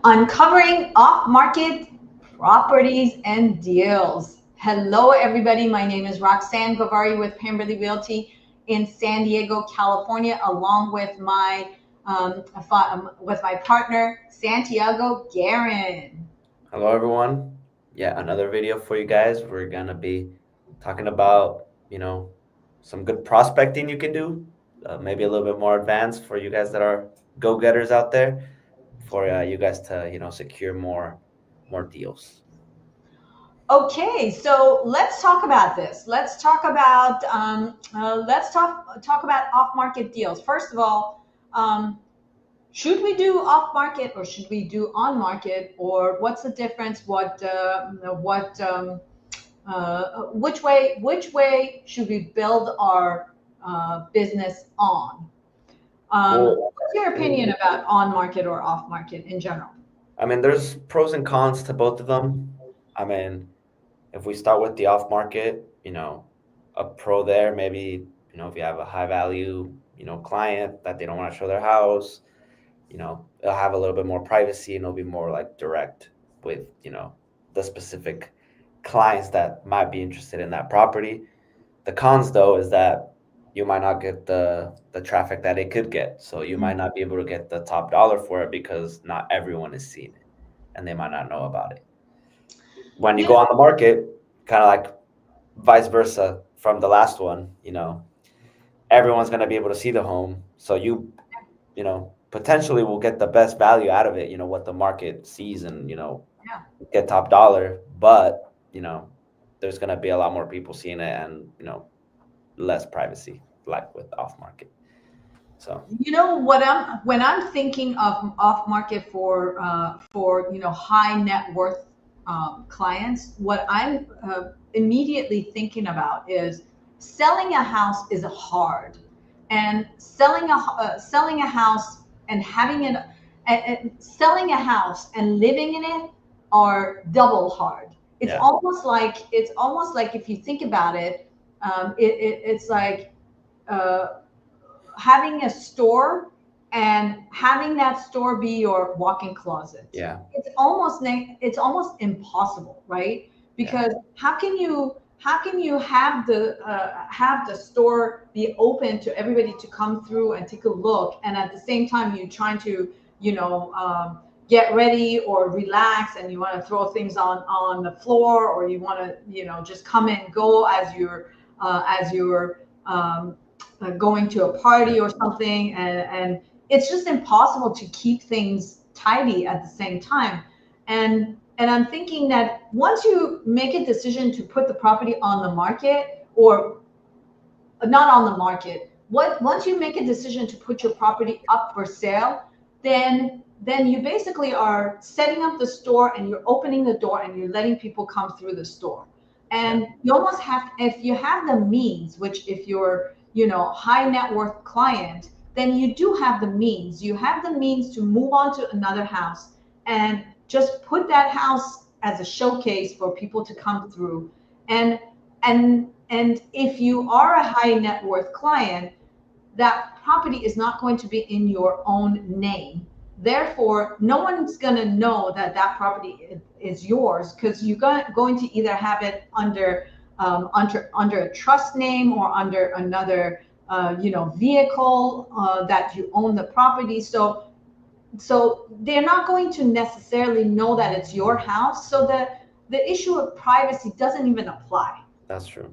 Uncovering off-market properties and deals. Hello, everybody. My name is Roxanne Gavari with Pemberley Realty in San Diego, California, along with my partner Santiago Guerin. Hello everyone. Yeah, another video for you guys. We're gonna be talking about, some good prospecting you can do, maybe a little bit more advanced for you guys that are go-getters out there, for you guys to, secure more deals. Okay, so let's talk about this. Let's talk about off-market deals. First of all, should we do off market or should we do on market, or what's the difference? Which way should we build our business on? Well, What's your opinion about on market or off market in general? I mean, there's pros and cons to both of them. I mean, if we start with the off market, a pro there, maybe, if you have a high value, client that they don't want to show their house, it'll have a little bit more privacy and it'll be more like direct with, the specific clients that might be interested in that property. The cons though is that you might not get the traffic that it could get. So you might not be able to get the top dollar for it because not everyone is seeing it and they might not know about it. When you Yeah, go on the market, kind of like vice versa from the last one, everyone's going to be able to see the home. So potentially will get the best value out of it, what the market sees and, yeah. get top dollar. But, there's going to be a lot more people seeing it and, less privacy like with off market. So, You know what I'm when I'm thinking of off market for high net worth clients, what I'm immediately thinking about is selling a house is hard, and selling a house and having it, selling a house and living in it are double hard. yeah, It's almost like if you think about it, it's like. Uh, Having a store and having that store be your walk-in closet. yeah, It's almost impossible, right? yeah, Because how can you have the store be open to everybody to come through and take a look, and at the same time you're trying to get ready or relax, and you want to throw things on the floor, or you want to just come and go as you're going to a yeah, party or something, and it's just impossible to keep things tidy at the same time. And I'm thinking that once you make a decision to put the property on the market, or not on the market, once you make a decision to put your property up for sale, then you basically are setting up the store, and you're opening the door, and you're letting people come through the store. yeah, And you almost have, if you have the means, which if you're high net worth client, then you do have the means. You have the means to move on to another house and just put that house as a showcase for people to come through. And if you are a high net worth client, that property is not going to be in your own name. Therefore, no one's going to know that that property is yours, because you're going to either have it under a trust name, or under another vehicle that you own the property. So they're not going to necessarily know that it's your house. So the issue of privacy doesn't even apply, that's true.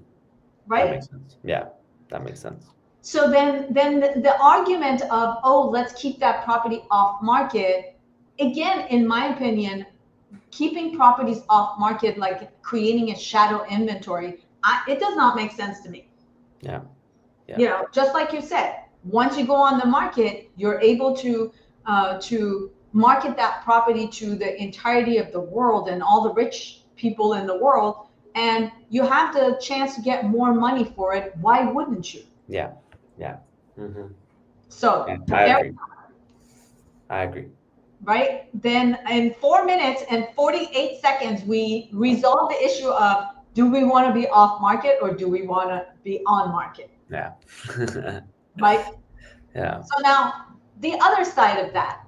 That right? makes sense. Yeah, that makes sense. So then the argument of, oh, let's keep that property off market, again, in my opinion, keeping properties off market, like creating a shadow inventory, it does not make sense to me. Yeah, yeah, Just like you said, once you go on the market, you're able to market that property to the entirety of the world and all the rich people in the world, and you have the chance to get more money for it. Why wouldn't you? yeah, yeah. Hmm. Yeah, So I there, agree. I agree. right? Then in 4 minutes and 48 seconds, we resolve the issue of, do we want to be off market or do we want to be on market, Yeah. right? Yeah. So now, the other side of that,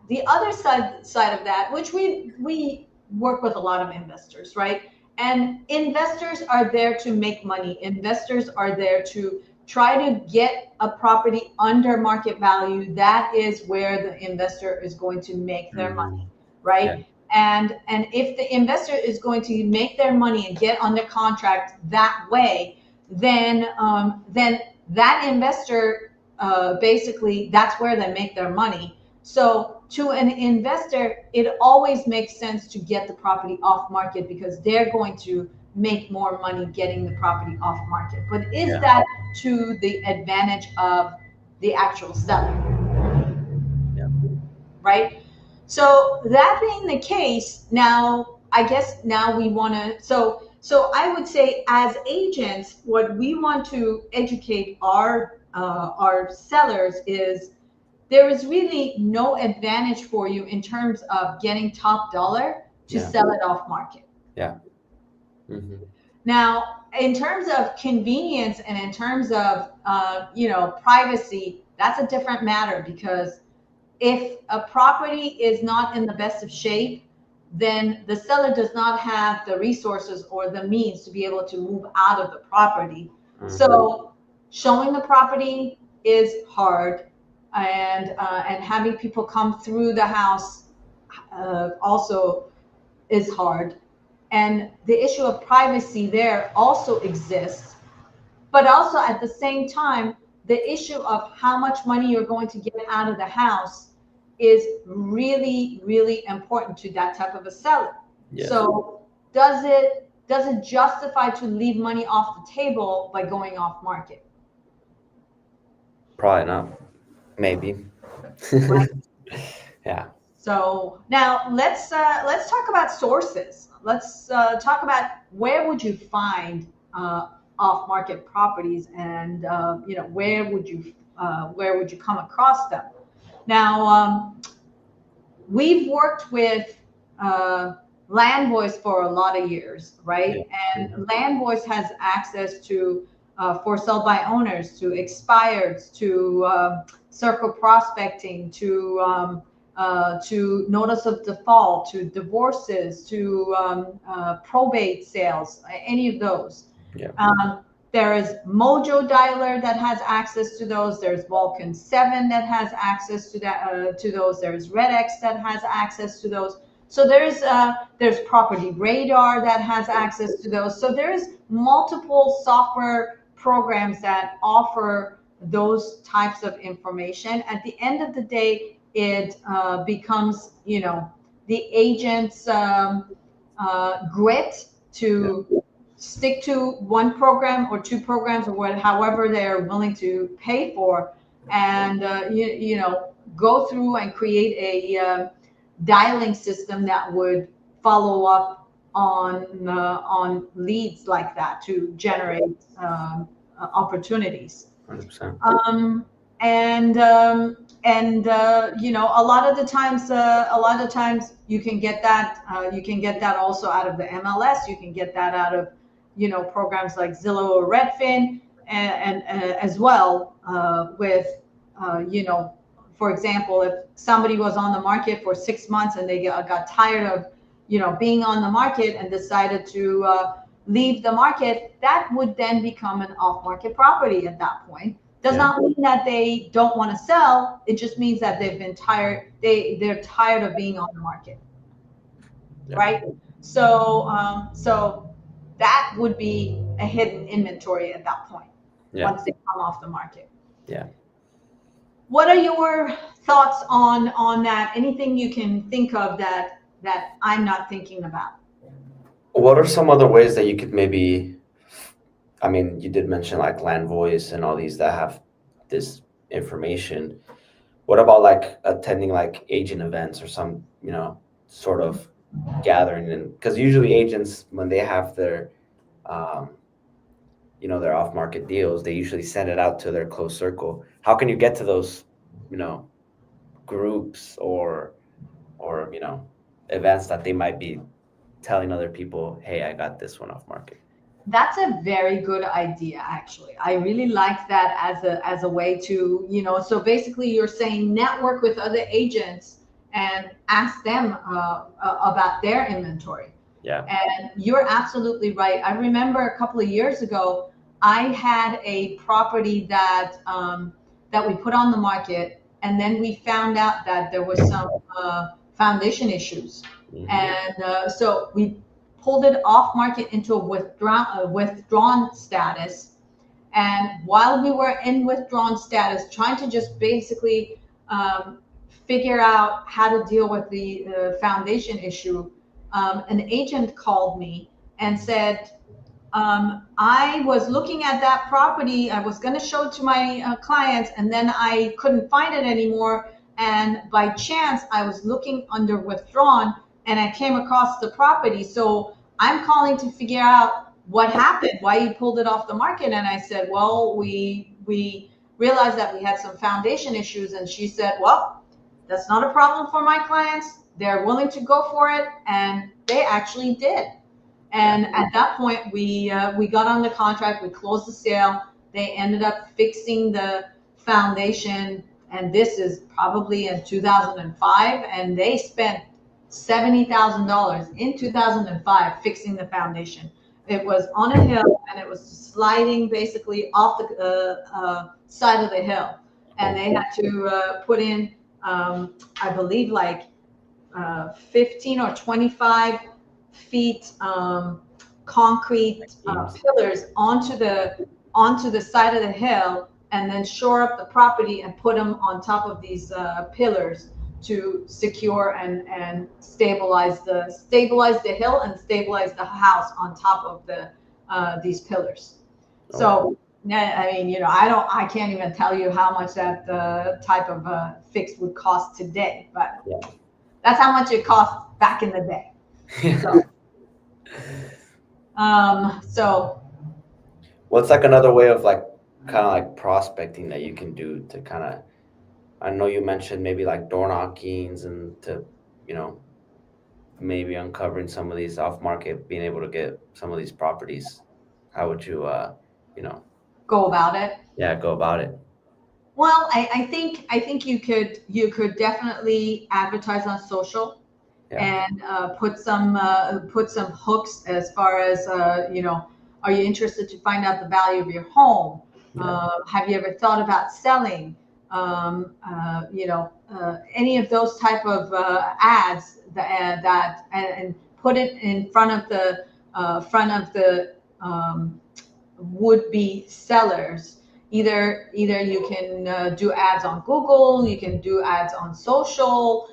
which we work with a lot of investors, right? And investors are there to make money. Investors are there to try to get a property under market value. That is where the investor is going to make their Hmm. money, Yeah. right? And if the investor is going to make their money and get under contract that way, then that investor, basically that's where they make their money. So to an investor, it always makes sense to get the property off market because they're going to make more money getting the property off market. But is Yeah. that to the advantage of the actual seller, Yeah. right? So that being the case, now I guess now we want to, so I would say as agents, what we want to educate our sellers is there is really no advantage for you in terms of getting top dollar to Yeah. sell it off market. Yeah. Hmm. Now, in terms of convenience and in terms of privacy, that's a different matter because if a property is not in the best of shape, then the seller does not have the resources or the means to be able to move out of the property. Hmm. So showing the property is hard, and having people come through the house also is hard. And the issue of privacy there also exists, but also at the same time, the issue of how much money you're going to get out of the house is really, really important to that type of a seller. Yes. So does it justify to leave money off the table by going off market? Probably not. Maybe. Right. Yeah. So now let's talk about sources. Let's talk about where would you find off-market properties, and where would you come across them? Now, we've worked with uh, Landvoice for a lot of years, Yeah. right? And Hmm. Landvoice has access to for sale by owners, to expireds, to circle prospecting, to notice of default, to divorces, to probate sales, any of those. Yeah. Um, there is Mojo Dialer that has access to those. There's Vulcan 7 that has access to those. There's RedX that has access to those. So there's Property Radar that has access to those. So there's multiple software programs that offer those types of information. At the end of the day, it becomes the agent's grit Yeah. to stick to one program or two programs or however they're willing to pay for, and go through and create a dialing system that would follow up on leads like that to generate opportunities. 100%. um, and a lot of times you can get that also out of the MLS. You can get that out of programs like Zillow or Redfin, and as well with for example, if somebody was on the market for 6 months and they got tired of being on the market and decided to leave the market, that would then become an off-market property at that point. Does Yeah. not mean that they don't want to sell. It just means that they've been tired. They're tired of being on the market, Yeah. right? So that would be a hidden inventory at that point Yeah. once they come off the market. Yeah. What are your thoughts on that? Anything you can think of that I'm not thinking about? What are some other ways that you could maybe, I mean, you did mention like Land Voice and all these that have this information. What about like attending like agent events or some, sort of gathering? And because usually agents, when they have um, their off-market deals, they usually send it out to their close circle. How can you get to those, you know, groups or events that they might be telling other people, hey, I got this one off market? That's a very good idea, actually. I really like that as a way to, so basically you're saying network with other agents and ask them about their inventory. Yeah. And you're absolutely right. I remember a couple of years ago, I had a property that we put on the market, and then we found out that there was some foundation issues, Hmm. and so we pulled it off market into a withdrawn status. And while we were in withdrawn status, trying to just basically figure out how to deal with the foundation issue, an agent called me and said, I was looking at that property. I was going to show it to my clients, and then I couldn't find it anymore. And by chance, I was looking under withdrawn, and I came across the property. So I'm calling to figure out what happened, why you pulled it off the market. And I said, well, we realized that we had some foundation issues. And she said, well, that's not a problem for my clients. They're willing to go for it, and they actually did. Yeah. And at that point, we got on the contract. We closed the sale. They ended up fixing the foundation, and this is probably in 2005. And they spent $70,000 in 2005 fixing the foundation. It was on a hill, and it was sliding basically off the side of the hill, and they had to put in, I believe, like 15 or 25 feet concrete Teams. pillars onto the side of the hill, and then shore up the property and put them on top of these pillars to secure and stabilize the hill and stabilize the house on top of these pillars. So yeah, I mean, I can't even tell you how much that type of fix would cost today, but Yeah. that's how much it cost back in the day. So What's like another way of like kind of like prospecting that you can do to kind of, I know you mentioned maybe like door knockings and to, you know, maybe uncovering some of these off market, being able to get some of these properties. How would you, you know, go about it. yeah, go about it? Well, I think you could definitely advertise on social Yeah. and put some hooks as far as are you interested to find out the value of your home? Yeah. Have you ever thought about selling? Any of those type of ads that and put it in front of the would be sellers. Either you can do ads on Google, you can do ads on social.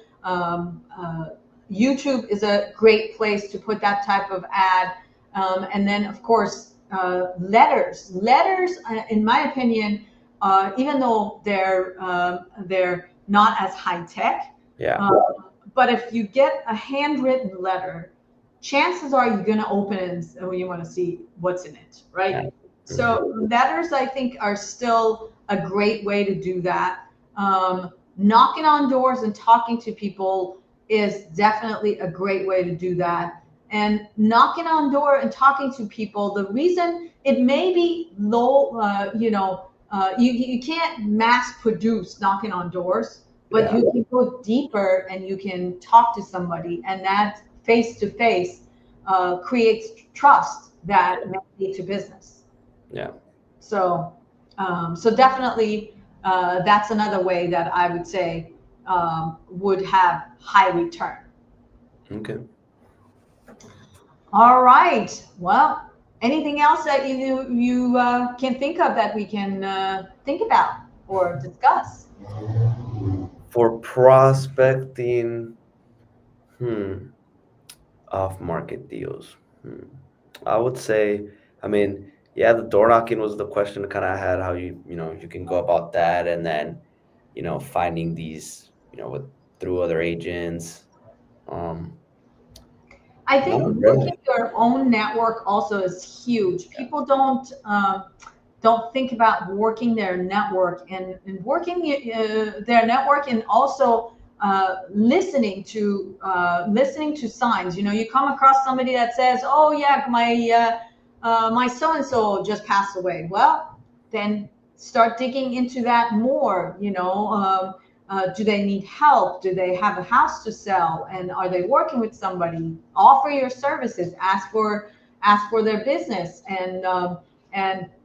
YouTube is a great place to put that type of ad. And then, of course, letters. Letters, in my opinion, even though they're not as high tech, Yeah. but if you get a handwritten letter, chances are you're going to open it and you want to see what's in it, right? Yeah. So letters, I think, are still a great way to do that. Knocking on doors and talking to people is definitely a great way to do that. And knocking on door and talking to people, the reason it may be low, you can't mass produce knocking on doors, but Yeah. you can go deeper and you can talk to somebody, and that face to face creates trust that may lead to business. Yeah. So definitely, that's another way that I would say would have high return. Okay. All right. Well, anything else that you can think of that we can think about or discuss? For prospecting, hmm, off market deals. I would say, I mean, yeah, the door knocking was the question kind of had how you know, you can go about that and then, you know, finding these, you know, with through other agents. Um, I think not working really. your own network also is huge. People don't think about working their network and working their network, and also listening to signs. You come across somebody that says, "Oh yeah, my so-and-so just passed away. Well, then start digging into that more, do they need help? Do they have a house to sell? And are they working with somebody? Offer your services, ask for their business, and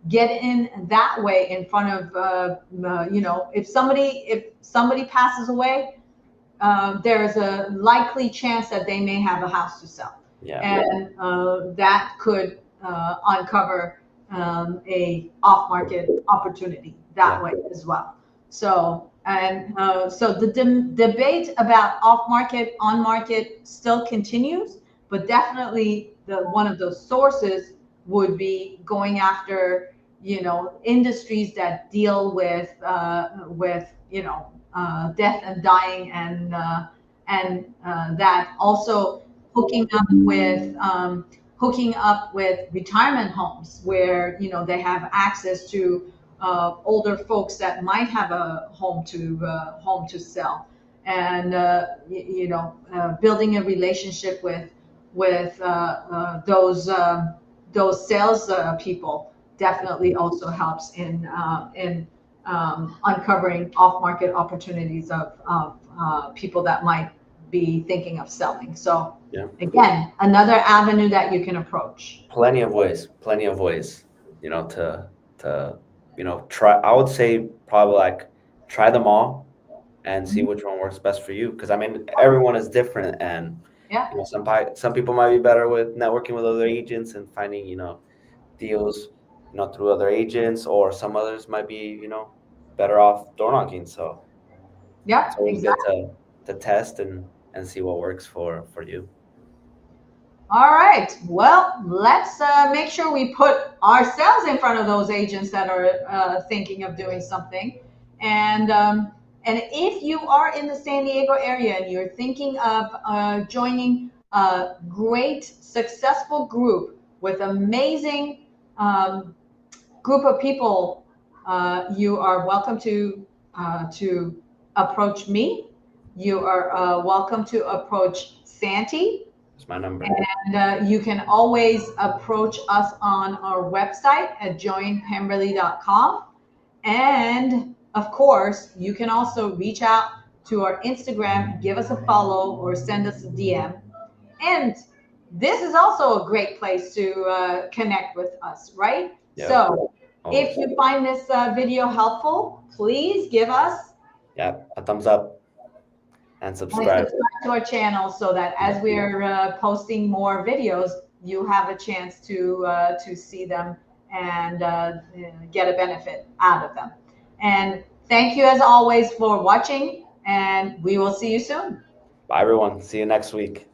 get in that way in front of, if somebody passes away, there's a likely chance that they may have a house to sell. Yeah. And that could uncover a off-market opportunity that way as well. So the debate about off-market, on-market still continues, but definitely one of those sources would be going after, industries that deal with death and dying, and that also hooking up with retirement homes where they have access to older folks that might have a home to sell, and building a relationship with those sales people definitely also helps in uncovering off-market opportunities of people that might be thinking of selling. So Yeah. again, another avenue that you can approach. Plenty of ways, try. I would say probably like try them all and see which one works best for you. Because I mean, everyone is different, and Yeah. some people might be better with networking with other agents and finding deals through other agents, or some others might be better off door knocking. So Yeah, it's always good exactly. to test and see what works for you. All right. Well, let's make sure we put ourselves in front of those agents that are thinking of doing something. And if you are in the San Diego area and you're thinking of joining a great, successful group with amazing group of people, you are welcome to approach me. You are welcome to approach Santi. It's my number. And you can always approach us on our website at joinpemberley.com. And of course, you can also reach out to our Instagram, give us a follow, or send us a DM. And this is also a great place to connect with us, right? Yeah. So Always. if you find this video helpful, please give us a thumbs up and subscribe to our channel so that as we're posting more videos, you have a chance to see them and get a benefit out of them. And thank you as always for watching, and we will see you soon. Bye everyone. See you next week.